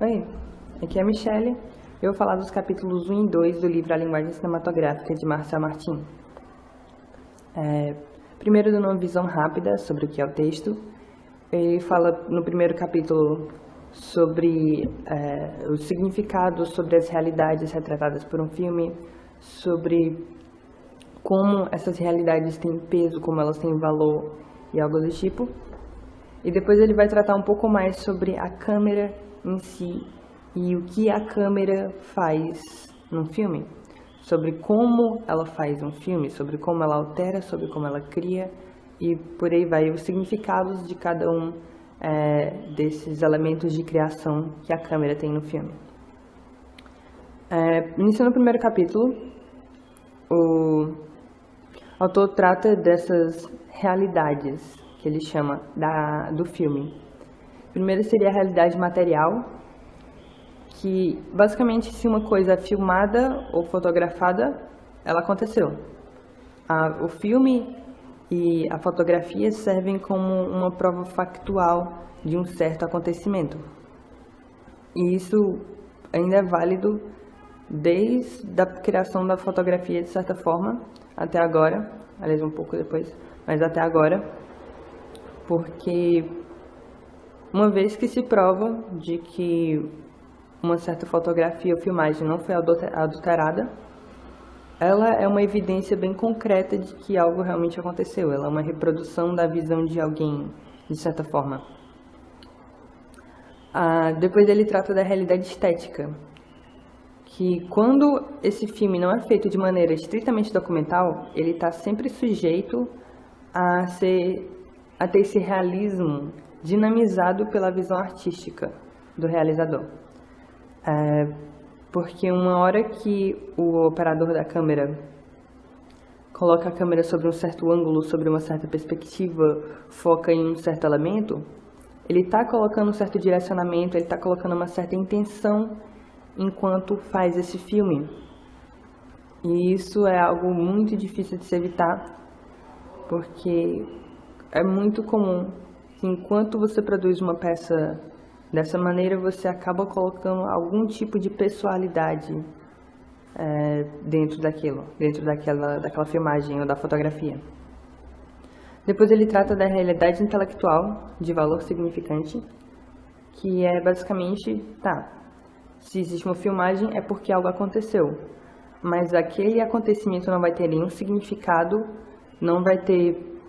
Oi, aqui é a Michelle. Eu vou falar dos capítulos 1 e 2 do livro A Linguagem Cinematográfica de Marcel Martin. Primeiro, dando uma visão rápida sobre o que é o texto. Ele fala no primeiro capítulo sobre o significado, sobre as realidades retratadas por um filme, sobre como essas realidades têm peso, como elas têm valor e algo do tipo. E depois ele vai tratar um pouco mais sobre a câmera em si e o que a câmera faz num filme, sobre como ela faz um filme, sobre como ela altera, sobre como ela cria e por aí vai, os significados de cada um desses elementos de criação que a câmera tem no filme. Iniciando o primeiro capítulo, o autor trata dessas realidades que ele chama do filme. Primeiro seria a realidade material, que basicamente se uma coisa é filmada ou fotografada, ela aconteceu. O filme e a fotografia servem como uma prova factual de um certo acontecimento. E isso ainda é válido desde a criação da fotografia, de certa forma, até agora, aliás, um pouco depois, mas até agora, porque uma vez que se prova de que uma certa fotografia ou filmagem não foi adulterada, ela é uma evidência bem concreta de que algo realmente aconteceu. Ela é uma reprodução da visão de alguém, de certa forma. Depois ele trata da realidade estética, que quando esse filme não é feito de maneira estritamente documental, ele está sempre sujeito a ter esse realismo dinamizado pela visão artística do realizador. Porque uma hora que o operador da câmera coloca a câmera sobre um certo ângulo, sobre uma certa perspectiva, foca em um certo elemento, ele está colocando um certo direcionamento, ele está colocando uma certa intenção enquanto faz esse filme. E isso é algo muito difícil de se evitar, porque é muito comum que enquanto você produz uma peça dessa maneira, você acaba colocando algum tipo de pessoalidade dentro daquela filmagem ou da fotografia. Depois ele trata da realidade intelectual de valor significante, que é basicamente, se existe uma filmagem é porque algo aconteceu, mas aquele acontecimento não vai ter nenhum significado, não vai ter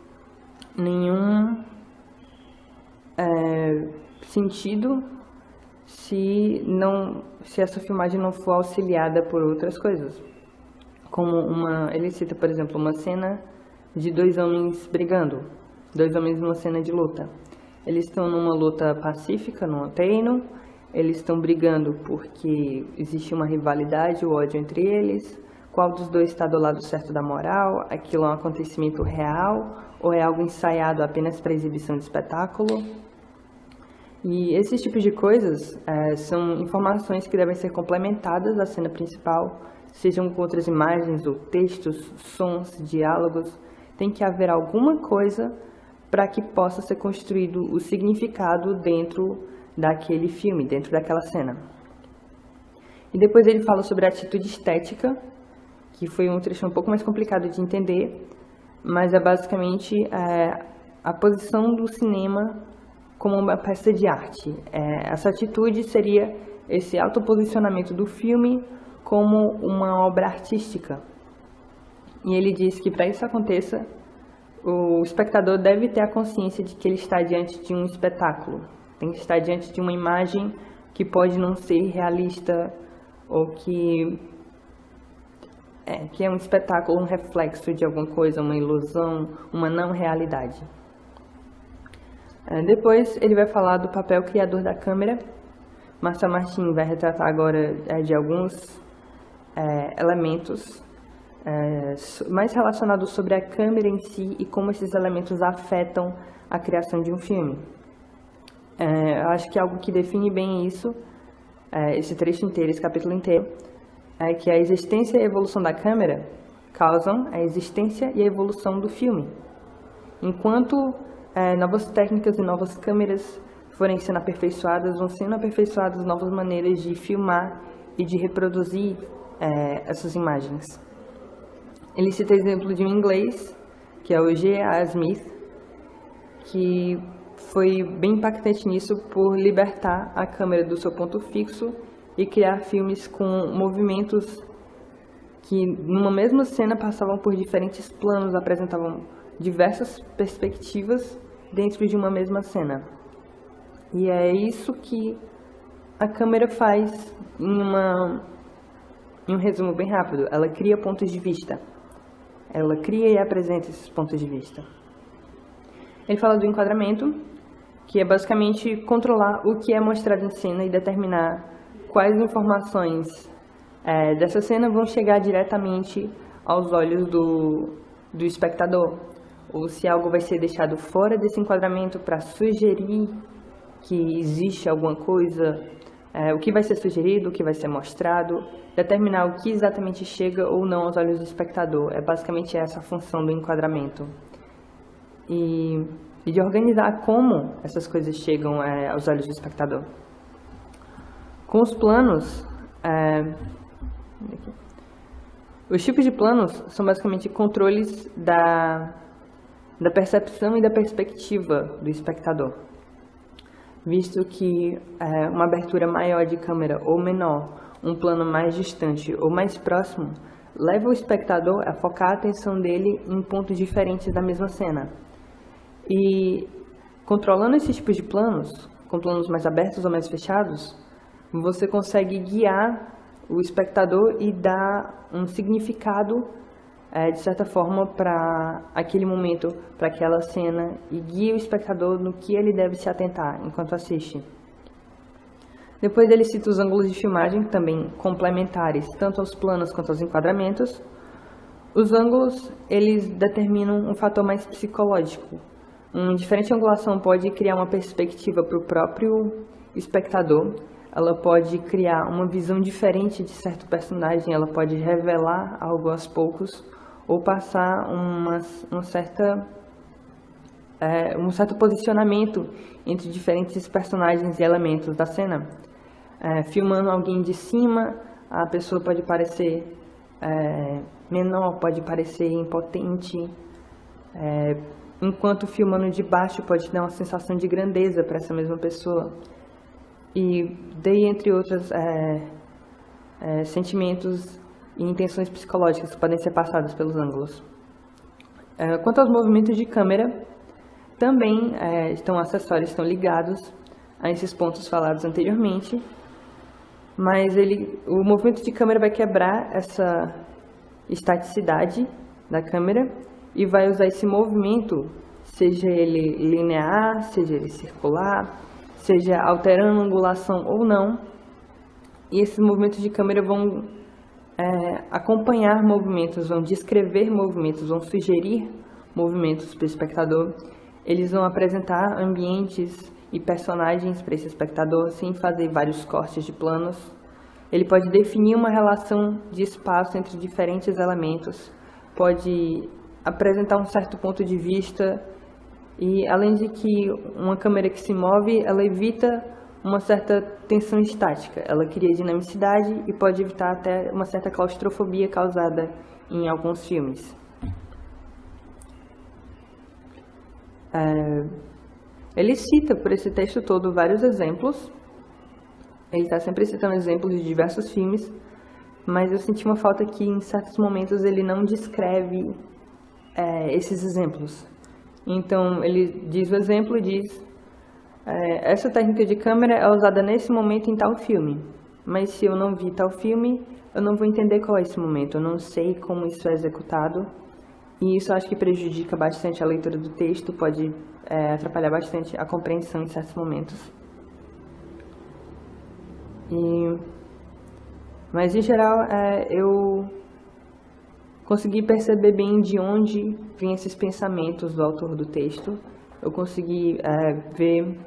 nenhum sentido se essa filmagem não for auxiliada por outras coisas. Ele cita, por exemplo, uma cena de dois homens brigando, dois homens numa cena de luta. Eles estão numa luta pacífica, num treino, eles estão brigando porque existe uma rivalidade, o ódio entre eles. Qual dos dois está do lado certo da moral? Aquilo é um acontecimento real ou é algo ensaiado apenas para exibição de espetáculo? E esses tipos de coisas são informações que devem ser complementadas à cena principal, sejam com outras imagens ou textos, sons, diálogos. Tem que haver alguma coisa para que possa ser construído o significado dentro daquele filme, dentro daquela cena. E depois ele fala sobre a atitude estética, que foi um trecho um pouco mais complicado de entender, mas é basicamente a posição do cinema como uma peça de arte. Essa atitude seria esse autoposicionamento do filme como uma obra artística. E ele diz que para isso aconteça, o espectador deve ter a consciência de que ele está diante de um espetáculo. Tem que estar diante de uma imagem que pode não ser realista ou que é um espetáculo, um reflexo de alguma coisa, uma ilusão, uma não realidade. Depois ele vai falar do papel criador da câmera. Marcel Martin vai retratar agora de alguns elementos mais relacionados sobre a câmera em si e como esses elementos afetam a criação de um filme. Eu acho que algo que define bem isso, esse trecho inteiro, esse capítulo inteiro, é que a existência e a evolução da câmera causam a existência e a evolução do filme. Enquanto novas técnicas e novas câmeras forem sendo aperfeiçoadas, vão sendo aperfeiçoadas novas maneiras de filmar e de reproduzir essas imagens. Ele cita exemplo de um inglês, que é o G.A. Smith, que foi bem impactante nisso por libertar a câmera do seu ponto fixo e criar filmes com movimentos que, numa mesma cena, passavam por diferentes planos, apresentavam diversas perspectivas dentro de uma mesma cena. E é isso que a câmera faz em um resumo bem rápido. Ela cria pontos de vista. Ela cria e apresenta esses pontos de vista. Ele fala do enquadramento, que é basicamente controlar o que é mostrado em cena e determinar quais informações dessa cena vão chegar diretamente aos olhos do espectador, ou se algo vai ser deixado fora desse enquadramento para sugerir que existe alguma coisa, o que vai ser sugerido, o que vai ser mostrado, determinar o que exatamente chega ou não aos olhos do espectador. É basicamente essa a função do enquadramento. E de organizar como essas coisas chegam aos olhos do espectador. Com os planos, os tipos de planos são basicamente controles da percepção e da perspectiva do espectador, visto que uma abertura maior de câmera ou menor, um plano mais distante ou mais próximo, leva o espectador a focar a atenção dele em pontos diferentes da mesma cena. E controlando esses tipos de planos, com planos mais abertos ou mais fechados, você consegue guiar o espectador e dar um significado, de certa forma, para aquele momento, para aquela cena, e guia o espectador no que ele deve se atentar enquanto assiste. Depois ele cita os ângulos de filmagem, também complementares tanto aos planos quanto aos enquadramentos. Os ângulos, eles determinam um fator mais psicológico. Uma diferente angulação pode criar uma perspectiva para o próprio espectador, ela pode criar uma visão diferente de certo personagem, ela pode revelar algo aos poucos, ou passar um certo posicionamento entre diferentes personagens e elementos da cena. Filmando alguém de cima, a pessoa pode parecer menor, pode parecer impotente, enquanto filmando de baixo pode dar uma sensação de grandeza para essa mesma pessoa. E daí, entre outros sentimentos e intenções psicológicas que podem ser passadas pelos ângulos. Quanto aos movimentos de câmera, também acessórios estão ligados a esses pontos falados anteriormente, mas o movimento de câmera vai quebrar essa estaticidade da câmera e vai usar esse movimento, seja ele linear, seja ele circular, seja alterando a angulação ou não, e esses movimentos de câmera vão acompanhar movimentos, vão descrever movimentos, vão sugerir movimentos para o espectador. Eles vão apresentar ambientes e personagens para esse espectador sem fazer vários cortes de planos. Ele pode definir uma relação de espaço entre diferentes elementos, pode apresentar um certo ponto de vista e, além de que uma câmera que se move, ela evita uma certa tensão estática, ela cria dinamicidade e pode evitar até uma certa claustrofobia causada em alguns filmes. Ele cita por esse texto todo vários exemplos, ele está sempre citando exemplos de diversos filmes, mas eu senti uma falta que em certos momentos ele não descreve esses exemplos. Então ele diz o exemplo e diz: essa técnica de câmera é usada nesse momento em tal filme, mas se eu não vi tal filme, eu não vou entender qual é esse momento, eu não sei como isso é executado, e isso acho que prejudica bastante a leitura do texto, pode atrapalhar bastante a compreensão em certos momentos. Mas em geral, eu consegui perceber bem de onde vinham esses pensamentos do autor do texto. Eu consegui ver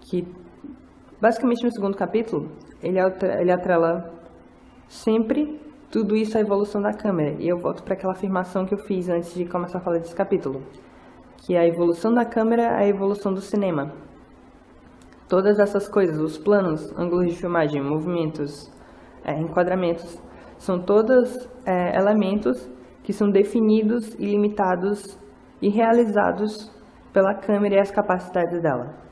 que, basicamente no segundo capítulo, ele atrela sempre tudo isso à evolução da câmera. E eu volto para aquela afirmação que eu fiz antes de começar a falar desse capítulo, que a evolução da câmera é a evolução do cinema. Todas essas coisas, os planos, ângulos de filmagem, movimentos, enquadramentos, são todos elementos que são definidos e limitados e realizados pela câmera e as capacidades dela.